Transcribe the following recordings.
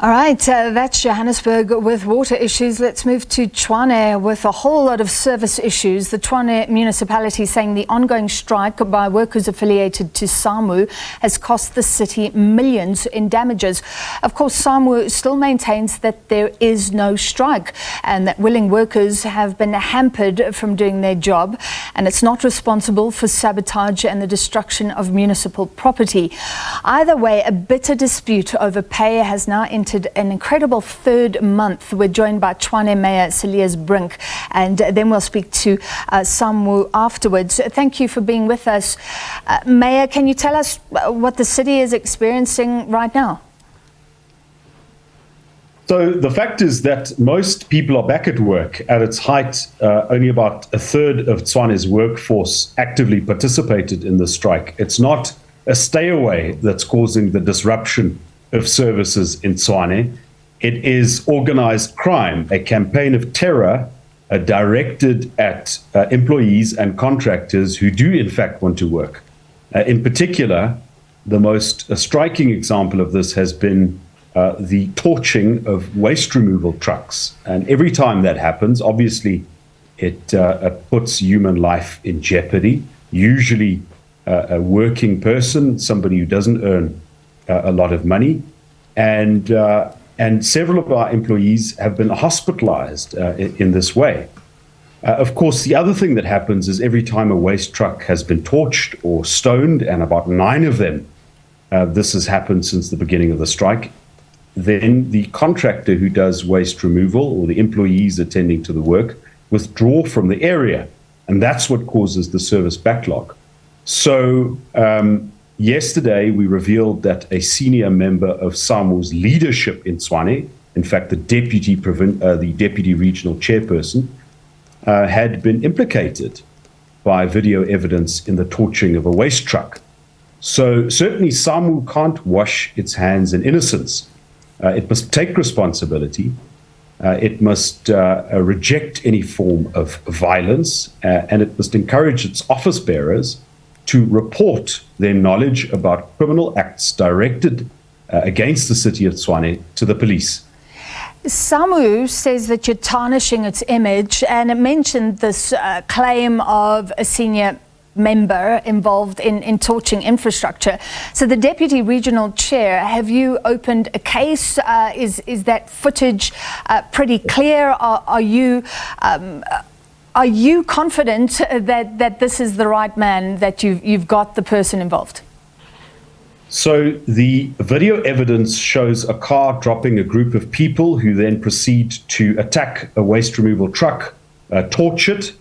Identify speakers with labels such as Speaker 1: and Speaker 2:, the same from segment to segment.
Speaker 1: All right, that's Johannesburg with water issues. Let's move to Tshwane with a whole lot of service issues. The Tshwane municipality saying the ongoing strike by workers affiliated to SAMWU has cost the city millions in damages. Of course, SAMWU still maintains that there is no strike and that willing workers have been hampered from doing their job, and it's not responsible for sabotage and the destruction of municipal property. Either way, a bitter dispute over pay has now entered an incredible third month. We're joined by Tshwane Mayor Cilliers Brink, and then we'll speak to SAMWU afterwards. Thank you for being with us. Mayor, can you tell us what the city is experiencing right now?
Speaker 2: So the fact is that most people are back at work. At its height, only about a third of Tshwane's workforce actively participated in the strike. It's not a stay away that's causing the disruption of services in Tshwane. It is organized crime, a campaign of terror directed at employees and contractors who do in fact want to work. In particular, the most striking example of this has been the torching of waste removal trucks. And every time that happens, obviously it puts human life in jeopardy, usually a working person, somebody who doesn't earn a lot of money, and several of our employees have been hospitalized in this way. Of course, the other thing that happens is every time a waste truck has been torched or stoned, and about 9 of them, this has happened since the beginning of the strike, then the contractor who does waste removal or the employees attending to the work withdraw from the area, and that's what causes the service backlog. So yesterday, we revealed that a senior member of SAMWU's leadership in Tshwane, in fact, the deputy regional chairperson, had been implicated by video evidence in the torching of a waste truck. So certainly SAMWU can't wash its hands in innocence. It must take responsibility. It must reject any form of violence, and it must encourage its office bearers to report their knowledge about criminal acts directed against the city of Tshwane to the police.
Speaker 1: SAMWU says that you're tarnishing its image, and it mentioned this claim of a senior member involved in torching infrastructure. So the deputy regional chair, have you opened a case? Is that footage pretty clear? Are you confident that this is the right man, that you've got the person involved?
Speaker 2: So the video evidence shows a car dropping a group of people who then proceed to attack a waste removal truck, torch it,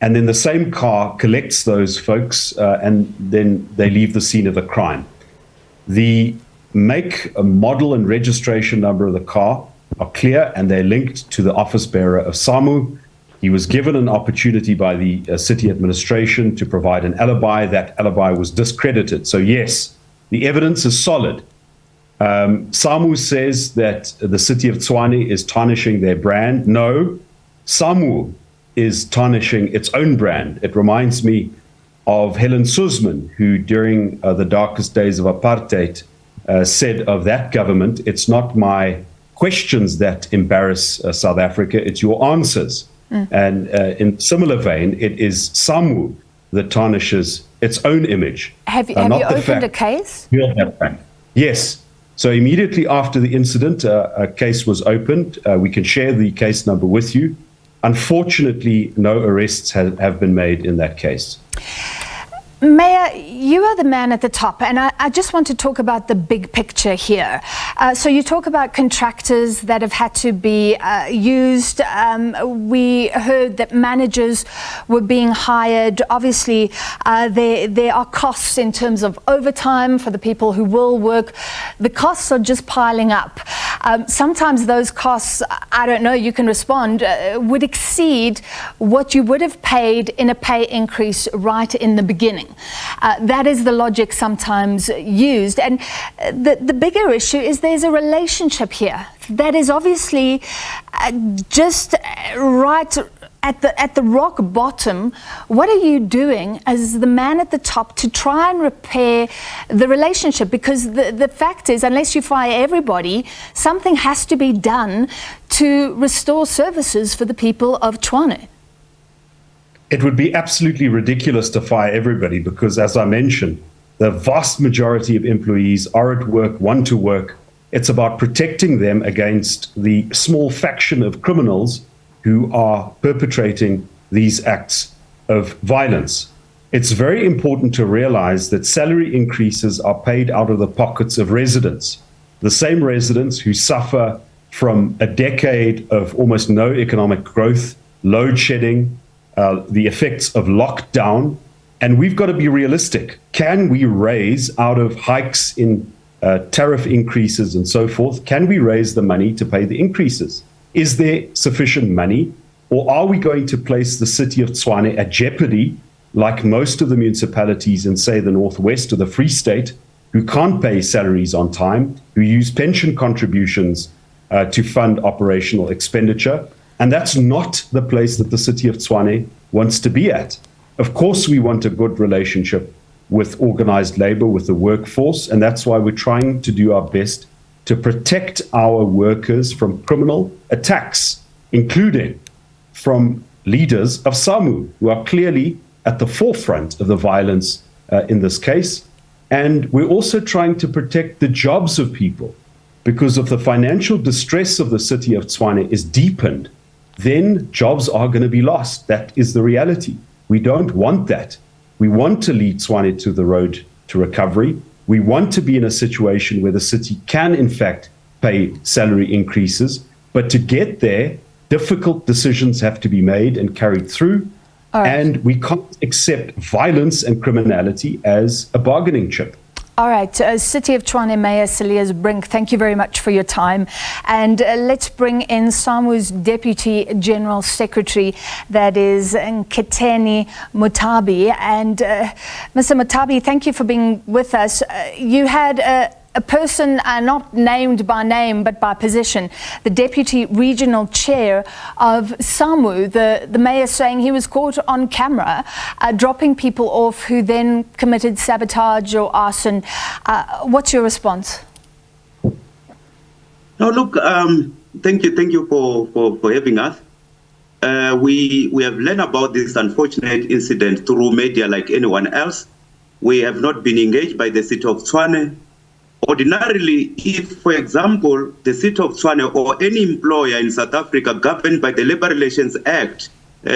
Speaker 2: and then the same car collects those folks and then they leave the scene of the crime. The make, model, and registration number of the car are clear, and they're linked to the office bearer of SAMWU. He was given an opportunity by the city administration to provide an alibi. That alibi was discredited. So yes, the evidence is solid. SAMWU says that the city of Tshwane is tarnishing their brand. No, SAMWU is tarnishing its own brand. It reminds me of Helen Suzman, who during the darkest days of apartheid said of that government, "It's not my questions that embarrass South Africa, it's your answers." And in similar vein, it is SAMWU that tarnishes its own image.
Speaker 1: Have you opened a case?
Speaker 2: Yes. So immediately after the incident, a case was opened. We can share the case number with you. Unfortunately, no arrests have been made in that case.
Speaker 1: Mayor, you are the man at the top, and I just want to talk about the big picture here. So you talk about contractors that have had to be used. We heard that managers were being hired. Obviously, there are costs in terms of overtime for the people who will work. The costs are just piling up. Sometimes those costs, I don't know, you can respond, would exceed what you would have paid in a pay increase right in the beginning. That is the logic sometimes used. And the bigger issue is there's a relationship here that is obviously just right at the rock bottom, what are you doing as the man at the top to try and repair the relationship? Because the fact is, unless you fire everybody, something has to be done to restore services for the people of Tshwane.
Speaker 2: It would be absolutely ridiculous to fire everybody because, as I mentioned, the vast majority of employees are at work, want to work. It's about protecting them against the small faction of criminals who are perpetrating these acts of violence. It's very important to realize that salary increases are paid out of the pockets of residents, the same residents who suffer from a decade of almost no economic growth, load shedding, the effects of lockdown. And we've got to be realistic. Can we raise, out of hikes in tariff increases and so forth, can we raise the money to pay the increases? Is there sufficient money, or are we going to place the city of Tshwane at jeopardy, like most of the municipalities in, say, the Northwest or the Free State, who can't pay salaries on time, who use pension contributions to fund operational expenditure? And that's not the place that the city of Tshwane wants to be at. Of course, we want a good relationship with organized labor, with the workforce, and that's why we're trying to do our best to protect our workers from criminal attacks, including from leaders of SAMWU, who are clearly at the forefront of the violence in this case. And we're also trying to protect the jobs of people, because if the financial distress of the city of Tshwane is deepened, then jobs are going to be lost. That is the reality. We don't want that. We want to lead Tshwane to the road to recovery. We want to be in a situation where the city can, in fact, pay salary increases. But to get there, difficult decisions have to be made and carried through.
Speaker 1: Right.
Speaker 2: And we can't accept violence and criminality as a bargaining chip.
Speaker 1: All right, City of Tshwane Mayor Cilliers Brink, thank you very much for your time. And let's bring in SAMWU's Deputy General Secretary, that is Nketeni Mutabi. And Mr. Mutabi, thank you for being with us. You had a person not named by name but by position, the Deputy Regional Chair of SAMWU, the mayor saying he was caught on camera dropping people off who then committed sabotage or arson. What's your response?
Speaker 3: No, look, thank you for having us. We have learned about this unfortunate incident through media like anyone else. We have not been engaged by the city of Tshwane. Ordinarily, if, for example, the city of Tshwane or any employer in South Africa governed by the Labour Relations Act,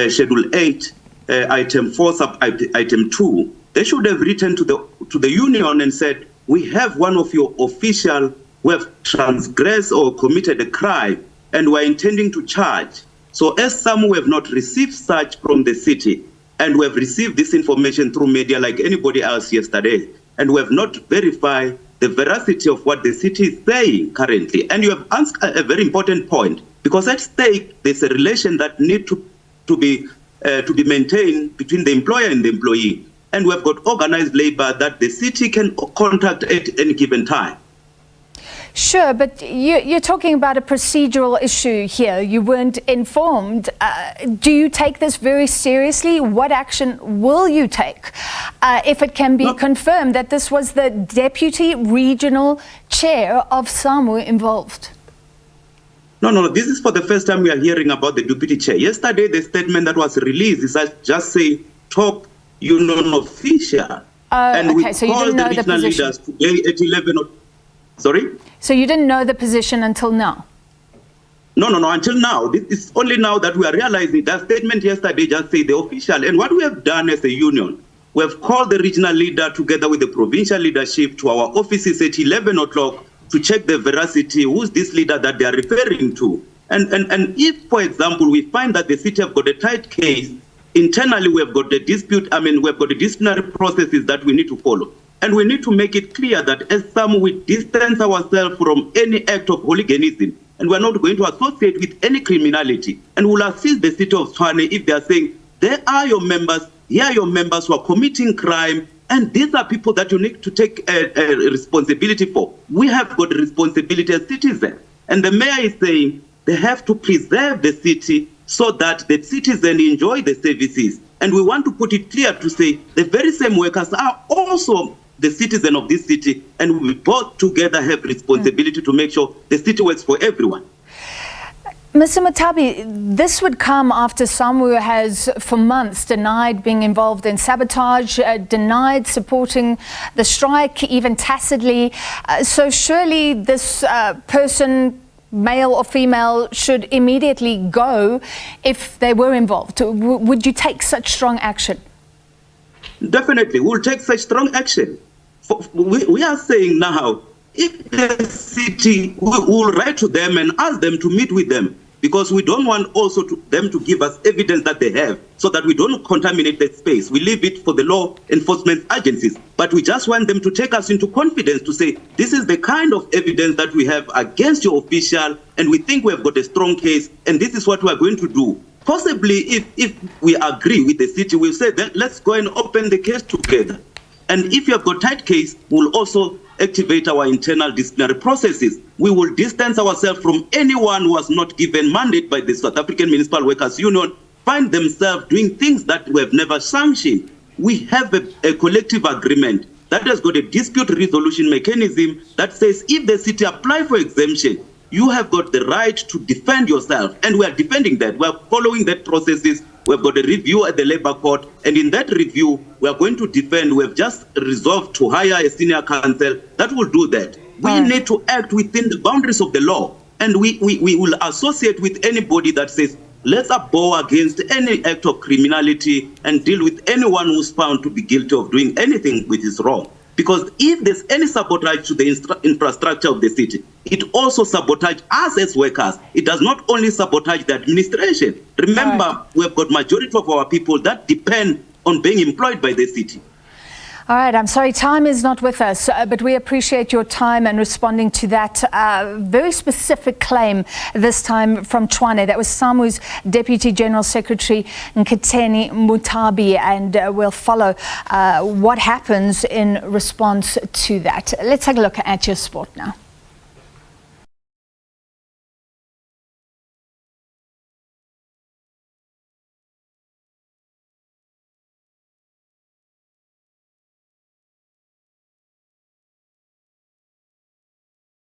Speaker 3: Schedule 8, Item 4, Item 2, they should have written to the union and said, we have one of your officials who have transgressed or committed a crime, and we're intending to charge. So as some who have not received such from the city, and we have received this information through media like anybody else yesterday, and we have not verified the veracity of what the city is saying currently. And you have asked a very important point, because at stake there's a relation that need to be maintained between the employer and the employee. And we have got organized labor that the city can contact at any given time.
Speaker 1: Sure, but you're talking about a procedural issue here. You weren't informed. Do you take this very seriously? What action will you take if it can be confirmed that this was the Deputy Regional Chair of SAMWU involved?
Speaker 3: No, this is for the first time we are hearing about the Deputy Chair. Yesterday, the statement that was released is just say top union official. And
Speaker 1: okay, so you didn't know the position.
Speaker 3: Leaders today at 11 o'clock. Sorry?
Speaker 1: So you didn't know the position until now?
Speaker 3: No, until now. It's only now that we are realizing that statement yesterday just say the official. And what we have done as a union, we have called the regional leader together with the provincial leadership to our offices at 11 o'clock to check the veracity, who's this leader that they are referring to. And if, for example, we find that the city have got a tight case, internally we have got the dispute, we have got the disciplinary processes that we need to follow. And we need to make it clear that as some, we distance ourselves from any act of hooliganism, and we're not going to associate with any criminality. And we'll assist the city of Tshwane if they are saying, there are your members, here are your members who are committing crime, and these are people that you need to take a responsibility for. We have got a responsibility as citizens. And the mayor is saying they have to preserve the city so that the citizens enjoy the services. And we want to put it clear to say the very same workers are also the citizen of this city, and we both together have responsibility to make sure the city works for everyone.
Speaker 1: Mr. Mutabi, this would come after SAMWU has for months denied being involved in sabotage, denied supporting the strike, even tacitly. So surely this person, male or female, should immediately go if they were involved. Would you take such strong action?
Speaker 3: Definitely, we'll take such strong action. We are saying now, if the city, will write to them and ask them to meet with them, because we don't want also them to give us evidence that they have, so that we don't contaminate that space. We leave it for the law enforcement agencies, but we just want them to take us into confidence to say, this is the kind of evidence that we have against your official, and we think we have got a strong case, and this is what we are going to do. Possibly, if we agree with the city, we'll say that let's go and open the case together. And if you have got tight case, we'll also activate our internal disciplinary processes. We will distance ourselves from anyone who has not given mandate by the South African Municipal Workers Union, find themselves doing things that we have never sanctioned. We have a collective agreement that has got a dispute resolution mechanism that says if the city apply for exemption, you have got the right to defend yourself. And we are defending that. We are following that processes. We've got a review at the Labour Court, and in that review, we are going to defend. We have just resolved to hire a senior counsel that will do that. We need to act within the boundaries of the law, and we will associate with anybody that says, let's abhor against any act of criminality and deal with anyone who's found to be guilty of doing anything which is wrong. Because if there's any sabotage to the infrastructure of the city, it also sabotages us as workers. It does not only sabotage the administration. Remember, we have got majority of our people that depend on being employed by the city.
Speaker 1: All right, I'm sorry, time is not with us, but we appreciate your time and responding to that very specific claim, this time from Tshwane. That was SAMWU's Deputy General Secretary, Cilliers Mutabi, and we'll follow what happens in response to that. Let's take a look at your sport now.